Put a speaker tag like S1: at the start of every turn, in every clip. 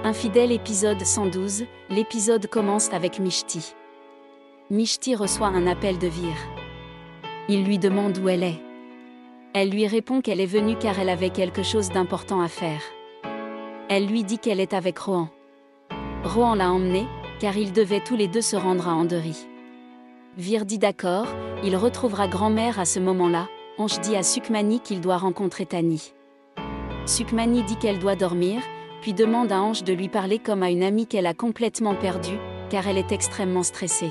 S1: Infidèle épisode 112, l'épisode commence avec Mishti. Mishti reçoit un appel de Vir. Il lui demande où elle est. Elle lui répond qu'elle est venue car elle avait quelque chose d'important à faire. Elle lui dit qu'elle est avec Rohan. Rohan l'a emmenée, car ils devaient tous les deux se rendre à Anderi. Vir dit d'accord, il retrouvera grand-mère à ce moment-là. Ange dit à Sukmani qu'il doit rencontrer Tani. Sukmani dit qu'elle doit dormir, puis demande à Ange de lui parler comme à une amie qu'elle a complètement perdue, car elle est extrêmement stressée.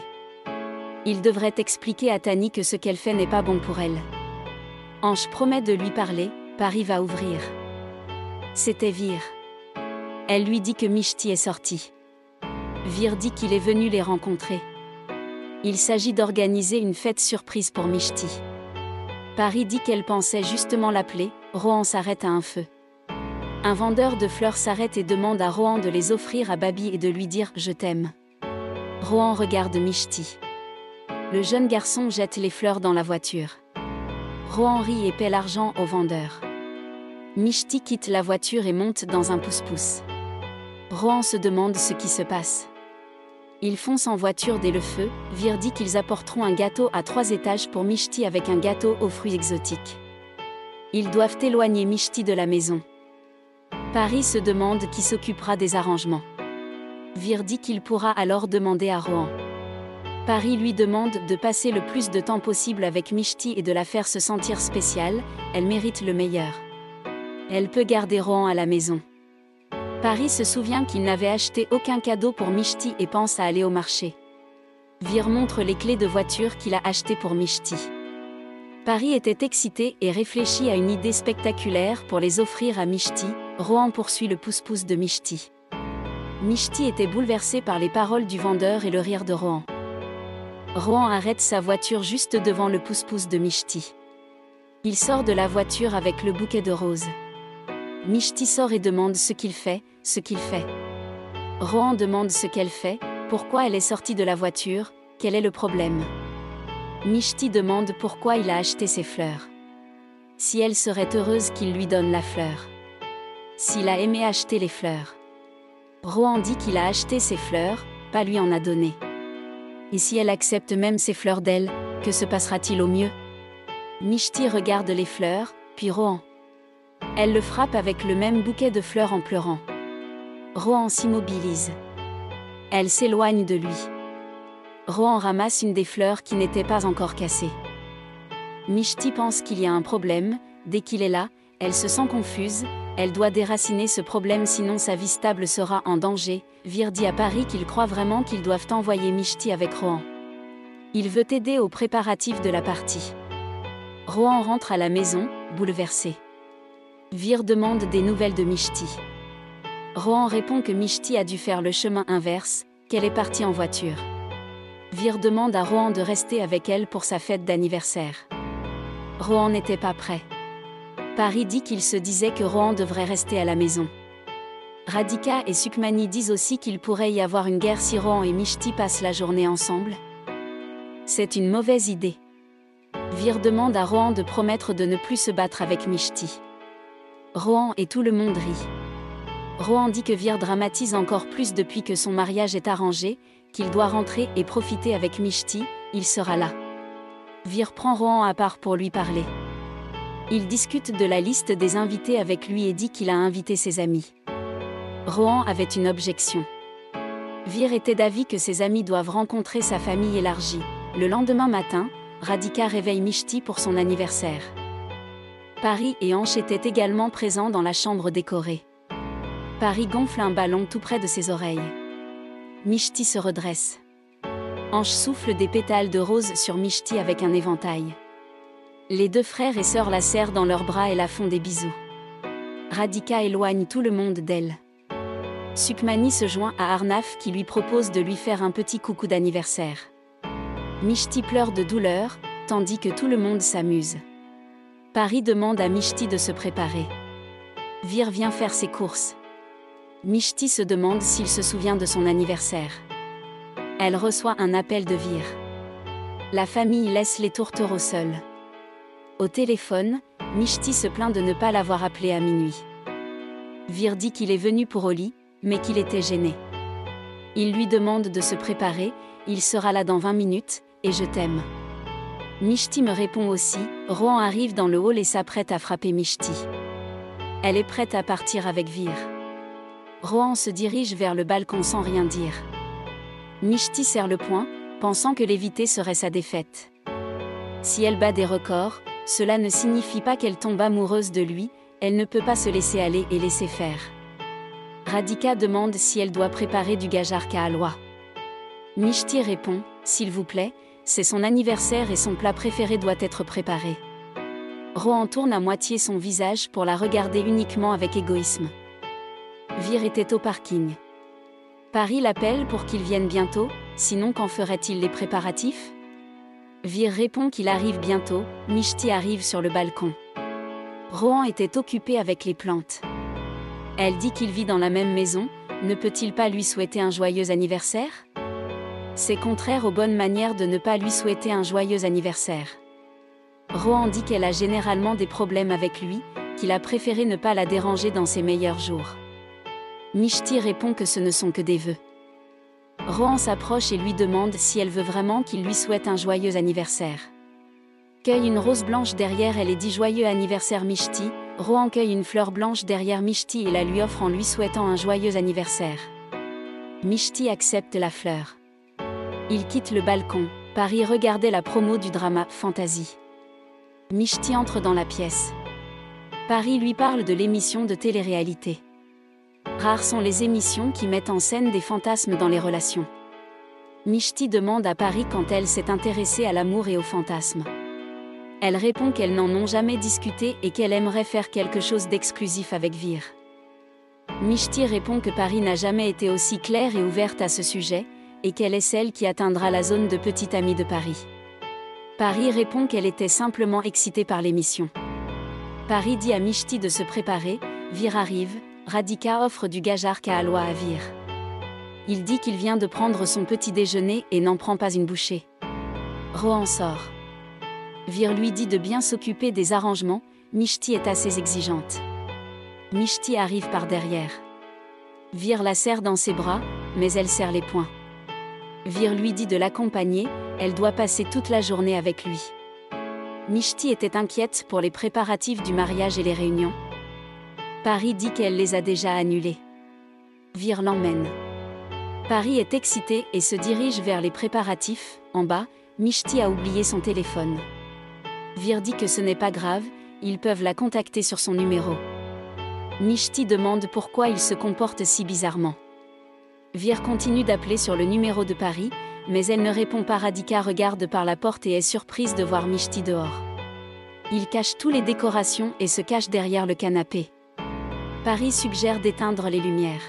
S1: Il devrait expliquer à Tani que ce qu'elle fait n'est pas bon pour elle. Ange promet de lui parler, Paris va ouvrir. C'était Vir. Elle lui dit que Mishti est sorti. Vir dit qu'il est venu les rencontrer. Il s'agit d'organiser une fête surprise pour Mishti. Paris dit qu'elle pensait justement l'appeler. Rohan s'arrête à un feu. Un vendeur de fleurs s'arrête et demande à Rohan de les offrir à Babi et de lui dire « Je t'aime ». Rohan regarde Mishti. Le jeune garçon jette les fleurs dans la voiture. Rohan rit et paie l'argent au vendeur. Mishti quitte la voiture et monte dans un pousse-pousse. Rohan se demande ce qui se passe. Ils foncent en voiture dès le feu. Vir dit qu'ils apporteront un gâteau à 3 étages pour Mishti avec un gâteau aux fruits exotiques. Ils doivent éloigner Mishti de la maison. Paris se demande qui s'occupera des arrangements. Vir dit qu'il pourra alors demander à Rohan. Paris lui demande de passer le plus de temps possible avec Mishti et de la faire se sentir spéciale, elle mérite le meilleur. Elle peut garder Rohan à la maison. Paris se souvient qu'il n'avait acheté aucun cadeau pour Mishti et pense à aller au marché. Vir montre les clés de voiture qu'il a achetées pour Mishti. Paris était excité et réfléchit à une idée spectaculaire pour les offrir à Mishti. Rohan poursuit le pousse-pousse de Mishti. Mishti était bouleversé par les paroles du vendeur et le rire de Rohan. Rohan arrête sa voiture juste devant le pousse-pousse de Mishti. Il sort de la voiture avec le bouquet de roses. Mishti sort et demande ce qu'il fait. Rohan demande ce qu'elle fait, pourquoi elle est sortie de la voiture, quel est le problème. Mishti demande pourquoi il a acheté ses fleurs. Si elle serait heureuse qu'il lui donne la fleur. S'il a aimé acheter les fleurs. Rohan dit qu'il a acheté ses fleurs, pas lui en a donné. Et si elle accepte même ses fleurs d'elle, que se passera-t-il au mieux? Mishti regarde les fleurs, puis Rohan. Elle le frappe avec le même bouquet de fleurs en pleurant. Rohan s'immobilise. Elle s'éloigne de lui. Rohan ramasse une des fleurs qui n'était pas encore cassée. Mishti pense qu'il y a un problème. Dès qu'il est là, elle se sent confuse. Elle doit déraciner ce problème sinon sa vie stable sera en danger. Vir dit à Paris qu'il croit vraiment qu'ils doivent envoyer Mishti avec Rohan. Il veut aider aux préparatifs de la partie. Rohan rentre à la maison, bouleversé. Vir demande des nouvelles de Mishti. Rohan répond que Mishti a dû faire le chemin inverse, qu'elle est partie en voiture. Vir demande à Rohan de rester avec elle pour sa fête d'anniversaire. Rohan n'était pas prêt. Paris dit qu'il se disait que Rohan devrait rester à la maison. Radhika et Sukmani disent aussi qu'il pourrait y avoir une guerre si Rohan et Mishti passent la journée ensemble. C'est une mauvaise idée. Vir demande à Rohan de promettre de ne plus se battre avec Mishti. Rohan et tout le monde rit. Rohan dit que Vir dramatise encore plus depuis que son mariage est arrangé, qu'il doit rentrer et profiter avec Mishti, il sera là. Vir prend Rohan à part pour lui parler. Il discute de la liste des invités avec lui et dit qu'il a invité ses amis. Rohan avait une objection. Vir était d'avis que ses amis doivent rencontrer sa famille élargie. Le lendemain matin, Radhika réveille Mishti pour son anniversaire. Paris et Ange étaient également présents dans la chambre décorée. Paris gonfle un ballon tout près de ses oreilles. Mishti se redresse. Ange souffle des pétales de rose sur Mishti avec un éventail. Les 2 frères et sœurs la serrent dans leurs bras et la font des bisous. Radhika éloigne tout le monde d'elle. Sukmani se joint à Arnaf qui lui propose de lui faire un petit coucou d'anniversaire. Mishti pleure de douleur, tandis que tout le monde s'amuse. Paris demande à Mishti de se préparer. Vir vient faire ses courses. Mishti se demande s'il se souvient de son anniversaire. Elle reçoit un appel de Vir. La famille laisse les tourtereaux seuls. Au téléphone, Mishti se plaint de ne pas l'avoir appelé à minuit. Vir dit qu'il est venu pour Oli, mais qu'il était gêné. Il lui demande de se préparer, il sera là dans 20 minutes, et je t'aime. Mishti me répond aussi, Rohan arrive dans le hall et s'apprête à frapper Mishti. Elle est prête à partir avec Vir. Rohan se dirige vers le balcon sans rien dire. Mishti serre le poing, pensant que l'éviter serait sa défaite. Si elle bat des records, cela ne signifie pas qu'elle tombe amoureuse de lui, elle ne peut pas se laisser aller et laisser faire. Radhika demande si elle doit préparer du gajar ka halwa. Mishti répond, s'il vous plaît, c'est son anniversaire et son plat préféré doit être préparé. Rohan tourne à moitié son visage pour la regarder uniquement avec égoïsme. Vir était au parking. Pari l'appelle pour qu'il vienne bientôt, sinon quand ferait-il les préparatifs? Vir répond qu'il arrive bientôt, Mishti arrive sur le balcon. Rohan était occupé avec les plantes. Elle dit qu'il vit dans la même maison, ne peut-il pas lui souhaiter un joyeux anniversaire? C'est contraire aux bonnes manières de ne pas lui souhaiter un joyeux anniversaire. Rohan dit qu'elle a généralement des problèmes avec lui, qu'il a préféré ne pas la déranger dans ses meilleurs jours. Mishti répond que ce ne sont que des vœux. Rohan s'approche et lui demande si elle veut vraiment qu'il lui souhaite un joyeux anniversaire. Cueille une rose blanche derrière elle et dit joyeux anniversaire Mishti. Rohan cueille une fleur blanche derrière Mishti et la lui offre en lui souhaitant un joyeux anniversaire. Mishti accepte la fleur. Il quitte le balcon. Pari regardait la promo du drama Fantasy. Mishti entre dans la pièce. Pari lui parle de l'émission de télé-réalité. Rares sont les émissions qui mettent en scène des fantasmes dans les relations. Mishti demande à Pari quand elle s'est intéressée à l'amour et aux fantasmes. Elle répond qu'elles n'en ont jamais discuté et qu'elle aimerait faire quelque chose d'exclusif avec Vir. Mishti répond que Pari n'a jamais été aussi claire et ouverte à ce sujet, et qu'elle est celle qui atteindra la zone de petite amie de Pari. Pari répond qu'elle était simplement excitée par l'émission. Pari dit à Mishti de se préparer, Vir arrive, Radhika offre du gajar ka halwa à Vir. Il dit qu'il vient de prendre son petit déjeuner et n'en prend pas une bouchée. Rohan sort. Vir lui dit de bien s'occuper des arrangements, Mishti est assez exigeante. Mishti arrive par derrière. Vir la serre dans ses bras, mais elle serre les poings. Vir lui dit de l'accompagner, elle doit passer toute la journée avec lui. Mishti était inquiète pour les préparatifs du mariage et les réunions. Pari dit qu'elle les a déjà annulés. Vir l'emmène. Pari est excitée et se dirige vers les préparatifs. En bas, Mishti a oublié son téléphone. Vir dit que ce n'est pas grave, ils peuvent la contacter sur son numéro. Mishti demande pourquoi il se comporte si bizarrement. Vir continue d'appeler sur le numéro de Pari, mais elle ne répond pas. Radhika regarde par la porte et est surprise de voir Mishti dehors. Il cache toutes les décorations et se cache derrière le canapé. Pari suggère d'éteindre les lumières.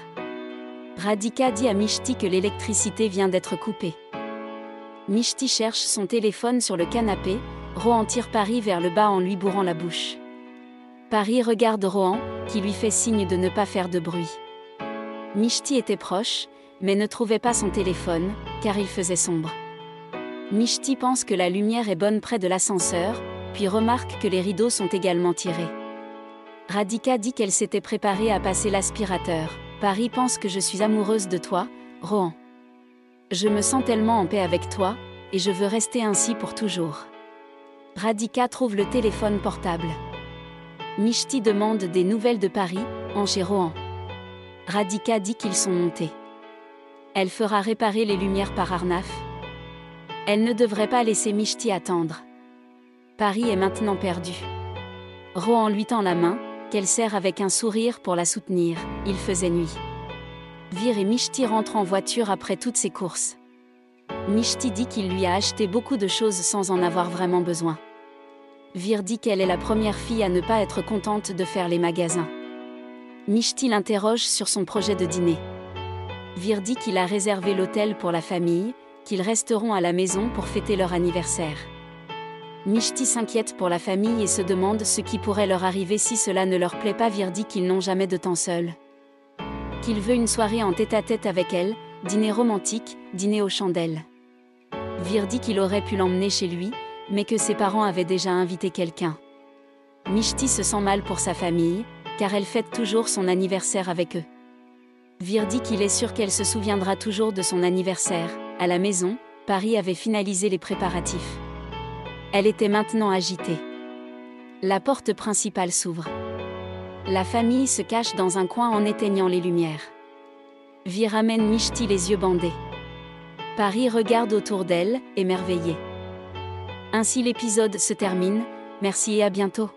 S1: Radhika dit à Mishti que l'électricité vient d'être coupée. Mishti cherche son téléphone sur le canapé, Rohan tire Pari vers le bas en lui bourrant la bouche. Pari regarde Rohan, qui lui fait signe de ne pas faire de bruit. Mishti était proche, mais ne trouvait pas son téléphone, car il faisait sombre. Mishti pense que la lumière est bonne près de l'ascenseur, puis remarque que les rideaux sont également tirés. Radhika dit qu'elle s'était préparée à passer l'aspirateur. Pari pense que je suis amoureuse de toi, Rohan. Je me sens tellement en paix avec toi, et je veux rester ainsi pour toujours. Radhika trouve le téléphone portable. Mishti demande des nouvelles de Pari, chez Rohan. Radhika dit qu'ils sont montés. Elle fera réparer les lumières par Arnaf. Elle ne devrait pas laisser Mishti attendre. Pari est maintenant perdu. Rohan lui tend la main, qu'elle serre avec un sourire pour la soutenir. Il faisait nuit. Vir et Mishti rentrent en voiture après toutes ces courses. Mishti dit qu'il lui a acheté beaucoup de choses sans en avoir vraiment besoin. Vir dit qu'elle est la première fille à ne pas être contente de faire les magasins. Mishti l'interroge sur son projet de dîner. Vir dit qu'il a réservé l'hôtel pour la famille, qu'ils resteront à la maison pour fêter leur anniversaire. Mishti s'inquiète pour la famille et se demande ce qui pourrait leur arriver si cela ne leur plaît pas. Vir dit qu'ils n'ont jamais de temps seuls. Qu'il veut une soirée en tête-à-tête avec elle, dîner romantique, dîner aux chandelles. Vir dit qu'il aurait pu l'emmener chez lui, mais que ses parents avaient déjà invité quelqu'un. Mishti se sent mal pour sa famille, car elle fête toujours son anniversaire avec eux. Vir dit qu'il est sûr qu'elle se souviendra toujours de son anniversaire. À la maison, Paris avait finalisé les préparatifs. Elle était maintenant agitée. La porte principale s'ouvre. La famille se cache dans un coin en éteignant les lumières. Vir amène Mishti les yeux bandés. Paris regarde autour d'elle, émerveillée. Ainsi l'épisode se termine, merci et à bientôt.